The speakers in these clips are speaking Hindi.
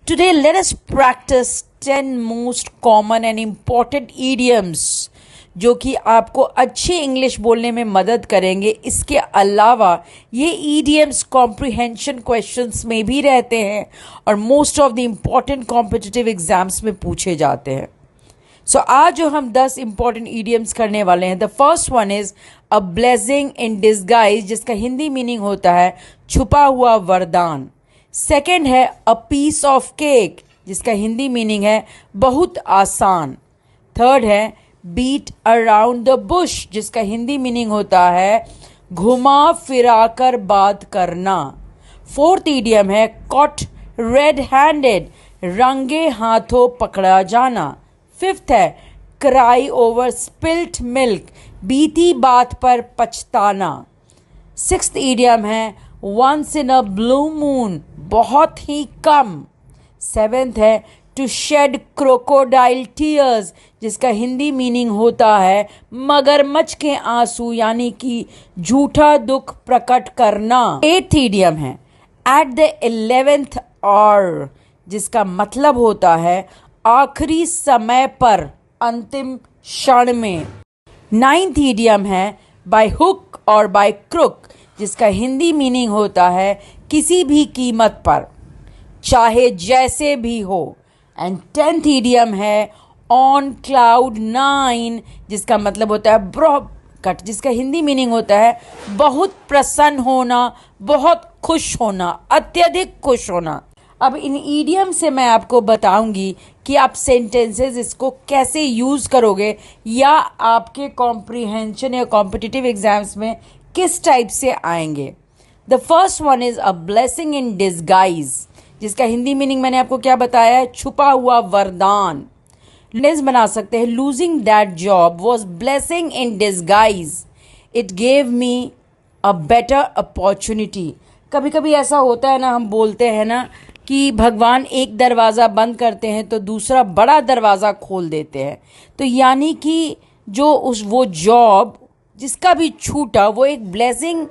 Today, let us practice 10 most common and important idioms जो कि आपको अच्छी इंग्लिश बोलने में मदद करेंगे। इसके अलावा ये idioms कॉम्प्रिहेंशन क्वेश्चंस में भी रहते हैं और most of the important competitive exams में पूछे जाते हैं। सो आज जो हम 10 इंपॉर्टेंट idioms करने वाले हैं, the first one is a blessing in disguise, जिसका हिंदी मीनिंग होता है छुपा हुआ वरदान। सेकेंड है अ पीस ऑफ केक, जिसका हिंदी मीनिंग है बहुत आसान। थर्ड है बीट अराउंड द बुश, जिसका हिंदी मीनिंग होता है घुमा फिरा कर बात करना। फोर्थ ईडियम है कॉट रेड हैंडेड, रंगे हाथों पकड़ा जाना। फिफ्थ है क्राई ओवर स्पिल्ट मिल्क, बीती बात पर पछताना। सिक्स्थ ईडियम है once in a blue moon, बहुत ही कम। सेवेंथ है टू शेड क्रोकोडाइल टीयर्स, जिसका हिंदी मीनिंग होता है मगरमच्छ के आंसू, यानी कि झूठा दुख प्रकट करना। एट्थ ईडियम है एट द 11th आवर, जिसका मतलब होता है आखिरी समय पर, अंतिम क्षण में। नाइन्थ ईडियम है बाय हुक और बाय क्रुक, जिसका हिंदी मीनिंग होता है किसी भी कीमत पर, चाहे जैसे भी हो। एंड 10th ईडियम है ऑन क्लाउड 9, जिसका मतलब होता है ब्रोकट, जिसका हिंदी मीनिंग होता है बहुत प्रसन्न होना, बहुत खुश होना, अत्यधिक खुश होना। अब इन ईडियम से मैं आपको बताऊंगी कि आप सेंटेंसेस इसको कैसे यूज करोगे या आपके कॉम्प्रिहेंशन या कॉम्पिटिटिव एग्जाम्स में किस टाइप से आएंगे। The first one is a blessing in disguise, जिसका हिंदी मीनिंग मैंने आपको क्या बताया है, छुपा हुआ वरदान। लेस बना सकते हैं losing that job was blessing in disguise, it gave me a better opportunity. कभी कभी ऐसा होता है ना, हम बोलते हैं ना कि भगवान एक दरवाज़ा बंद करते हैं तो दूसरा बड़ा दरवाज़ा खोल देते हैं। तो यानी कि जो वो जॉब जिसका भी छूटा वो एक ब्लेसिंग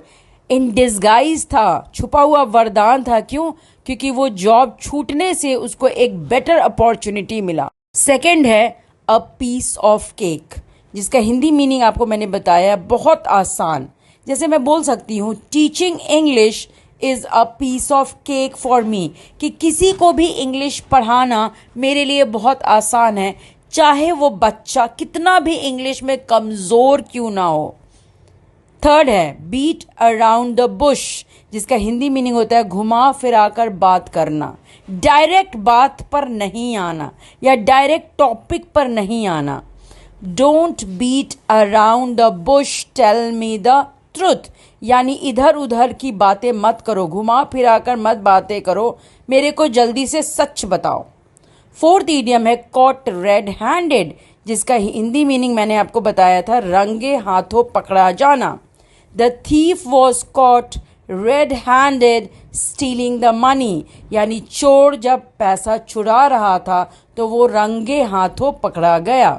इन डिस्गाइज था, छुपा हुआ वरदान था। क्यों? क्योंकि वो जॉब छूटने से उसको एक बेटर अपॉर्चुनिटी मिला। सेकंड है अ पीस ऑफ केक, जिसका हिंदी मीनिंग आपको मैंने बताया बहुत आसान। जैसे मैं बोल सकती हूँ teaching English is a piece of cake for me, कि किसी को भी इंग्लिश पढ़ाना मेरे लिए बहुत आसान है, चाहे वो बच्चा कितना भी इंग्लिश में कमजोर क्यों ना हो। थर्ड है बीट अराउंड द बुश, जिसका हिंदी मीनिंग होता है घुमा फिरा कर बात करना, डायरेक्ट बात पर नहीं आना या डायरेक्ट टॉपिक पर नहीं आना। Don't beat around the bush, tell me the truth, यानी इधर उधर की बातें मत करो, घुमा फिरा कर मत बातें करो, मेरे को जल्दी से सच बताओ। फोर्थ ईडियम है कॉट रेड हैंडेड, जिसका हिंदी मीनिंग मैंने आपको बताया था रंगे हाथों पकड़ा जाना। The thief was caught red handed stealing the money, यानी चोर जब पैसा चुरा रहा था तो वो रंगे हाथों पकड़ा गया।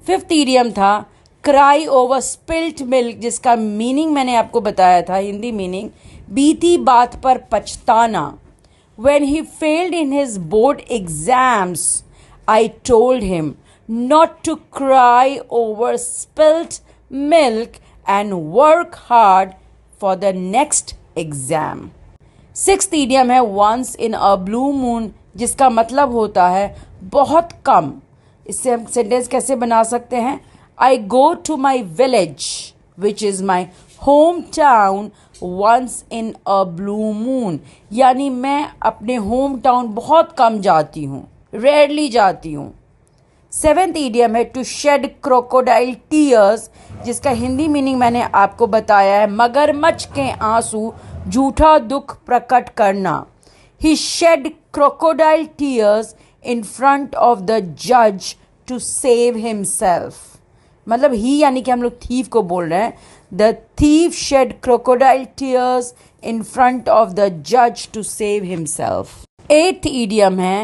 फिफ्थ ईडियम था क्राई ओवर स्पिल्ट मिल्क, जिसका मीनिंग मैंने आपको बताया था हिंदी मीनिंग बीती बात पर पछताना। When he failed in his board exams, I told him not to cry over spilt milk and work hard for the next exam. Sixth idiom है once in a blue moon, जिसका मतलब होता है बहुत कम। इससे हम सेंटेंस कैसे बना सकते हैं, I go to my village, which is my hometown, once in a blue moon, यानी मैं अपने होम टाउन बहुत कम जाती हूँ, रेयरली जाती हूँ। सेवेंथ ईडियम है टू शेड क्रोकोडाइल टीयर्स, जिसका हिंदी मीनिंग मैंने आपको बताया है मगरमच्छ के आंसू, झूठा दुख प्रकट करना। He shed crocodile tears in front of the जज टू सेव हिमसेल्फ, मतलब ही यानी कि हम लोग थीफ को बोल रहे हैं। The thief shed crocodile tears in front of the जज to save himself. Eighth idiom है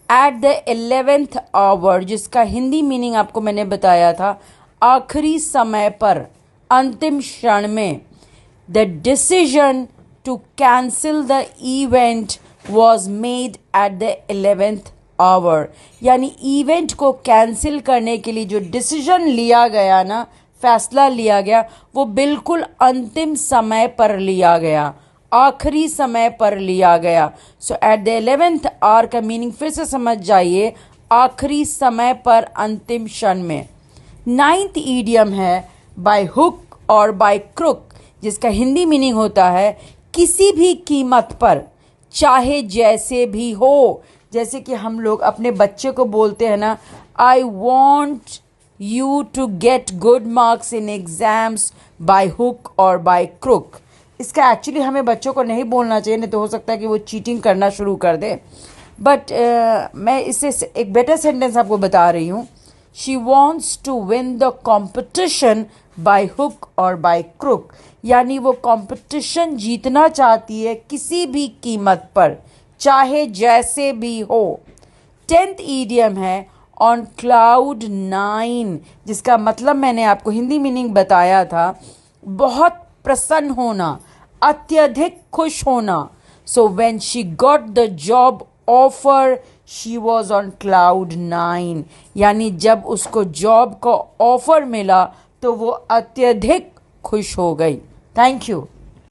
एट द 11th आवर, जिसका हिंदी मीनिंग आपको मैंने बताया था आखिरी समय पर, अंतिम क्षण में। The decision to cancel the event was made at the 11th hour। यानी इवेंट को कैंसिल करने के लिए जो डिसीजन लिया गया ना, फैसला लिया गया, वो बिल्कुल अंतिम समय पर लिया गया, आखिरी समय पर लिया गया। सो एट द 11th आवर का मीनिंग फिर से समझ जाइए, आखिरी समय पर, अंतिम क्षण में। 9th ईडियम है बाय हुक और बाय क्रुक, जिसका हिंदी मीनिंग होता है किसी भी कीमत पर, चाहे जैसे भी हो। जैसे कि हम लोग अपने बच्चे को बोलते हैं ना, I want you to get good marks in exams by hook और बाय क्रुक। इसका एक्चुअली हमें बच्चों को नहीं बोलना चाहिए, नहीं तो हो सकता है कि वो चीटिंग करना शुरू कर दे। बट मैं इससे एक बेटर सेंटेंस आपको बता रही हूँ। She wants to win the competition by hook और बाय क्रुक, यानी वो कंपटीशन जीतना चाहती है किसी भी कीमत पर, चाहे जैसे भी हो। 10th ईडियम है ऑन क्लाउड 9, जिसका मतलब मैंने आपको हिंदी मीनिंग बताया था, बहुत प्रसन्न होना, अत्यधिक खुश होना। So when she got the job offer she was on cloud 9, यानी जब उसको जॉब का ऑफर मिला तो वो अत्यधिक खुश हो गई। Thank you.